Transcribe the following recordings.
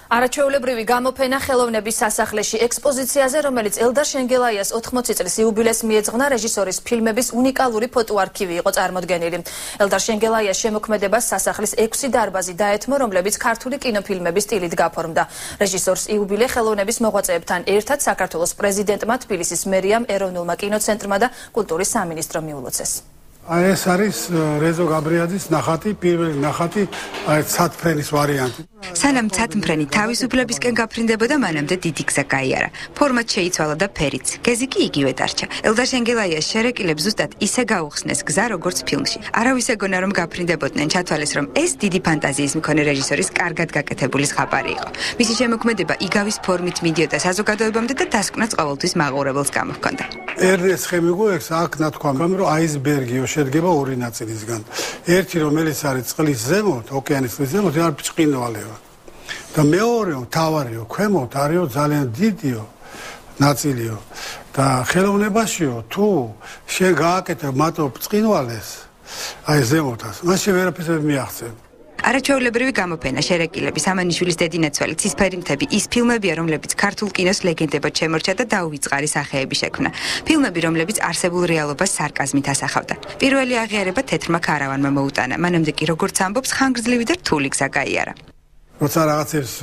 არაჩვეულებრივი გამოფენა ხელოვნების სასახლეში ექსპოზიციაზე, რომელიც ელდარ შენგელაიას 80 წლის იუბილეს მიეძღვნა, რეჟისორის ფილმების უნიკალური ფოტოარქივი იყო წარმოდგენილი. ელდარ შენგელაიას შემოქმედებას სასახლის 6 დარბაზი დაეთმო, რომლებიც ქართული კინოფილმების სტილით გაფორმდა. რეჟისორს იუბილე ხელოვნების მოღვაწეებთან ერთად საქართველოს პრეზიდენტმა, თბილისის მერიამ, ეროვნულმა კინოცენტრმა და კულტურის სამინისტრომ მიულოცეს. ეს არის რეზო გაბრიაძის ნახატი, პირველი ნახატი, ცათმფრენის ვარიანტი. სანამ ცათმფრენი თავისუფლებისკენ გაფრინდებოდა, მანამდე დიდი გზა გაიარა. ფორმატ შეიცვალა და ფერიც. გეზი კი იგივე დარჩა. ელდარ შენგელაიას შერეკილებს ზუსტად ისე გაუხსნეს გზა, როგორც ფილმში. არავის ეგონა რომ გაფრინდებოდნენ, ჩათვალეს რომ ეს დიდი ფანტაზიის მქონე რეჟისორის კარგად გაკეთებული ზღაპარი იყო. მისი შემოქმედება იგავის ფორმით მიდიოდა საზოგადოებამდე და დასკვნაც ყოველთვის მაყურებელს გამოჰქონდა. ერნესტ ჰემინგუეის აქ ნათქვამი, რომ აისბერგი შედგება ორი ნაწილისგან. ერთი, რომელიც არის წყლის ზემოთ, ოკეანის წყლის ზემოთ, არის ბრწყინვალეო. და მეორე, თავარიო, ქვემოთ არისო ძალიან დიდიო ნაწილიო. და ხელოვნებაშიო, თუ შენ გააკეთებ მათო ბრწყინვალეს, აი ზემოთას, მაშინ ვერაფერს ვერ მიაღწევ. არაჩვეულებრივი გამოფენა, შერეკილები, სამანიშვილის დედინაცვალი, ცისფერიმთები, ის ფილმებია, რომლებიც ქართულ კინოს ლეგენდებად შემორჩა და დაუვიწყარი სახეები შექმნა. ფილმები, რომლებიც არსებულ რეალობას სარკაზმით ასახავდა. პირველი აღიარება თეთრმა ქარავანმა მოუტანა, მანამდე კი როგორც ამბობს, ხანგრძლივი და რთული გზა გაიარა. როცა რაღაცებს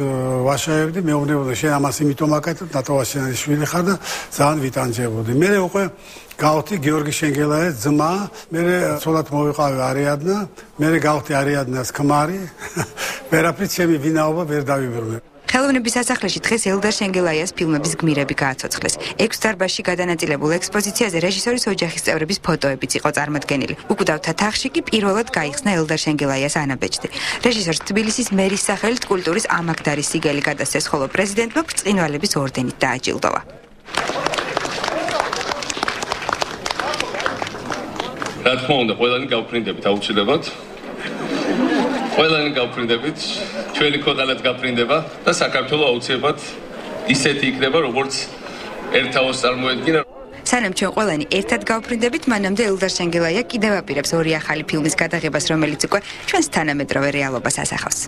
ვაშავებდი, მეუბნებოდი, შენ ამას იმიტომ აკეთებ, ნატოვაშენის შვილი ხარ და ძალიან ვიტანჯებოდი. მე უკვე გავხდი გიორგი შენგელაიას ძმა, მე ცოლად მოვიყავი არიადნა, მე გავხდი არიადნას ქმარი, ვერაფრით ჩემი ვინაობა ვერ დავიბრუნე. ხელოვნების სასახლეში დღეს ელდარ შენგელაიას ფილმების გმირები გააცოცხლეს. 6 დარბაზში გადანაწილებულ ექსპოზიციაზე რეჟისორის ოჯახის წევრების ფოტოებიც იყო წარმოდგენილი. უკვდავთა თაღში კი პირველად გაიხსნა ელდარ შენგელაიას ანაბეჭდი. რეჟისორს თბილისის მერის სახელით კულტურის ამაგდარის სიგელი გადასცეს, ხოლო პრეზიდენტმა ბრწყინვალების ორდენით დააჯილდოვა. რა თქმა უნდა, ყველანი გავფრინდებით აუცილებლად. ყველანი გავფრინდებით, ჩვენი ქვეყანაც გაფრინდება და საქართველოს აუცილებლად ისეთი იქნება, როგორც ერთაოს წარმოედგინა. სანამ ჩვენ ყველანი ერთად გავფრინდებით, მანამდე ელდარ შენგელაია კიდევ აპირებს ორი ახალი ფილმის გადაღებას, რომელიც უკვე ჩვენს თანამედროვე რეალობას ასახავს.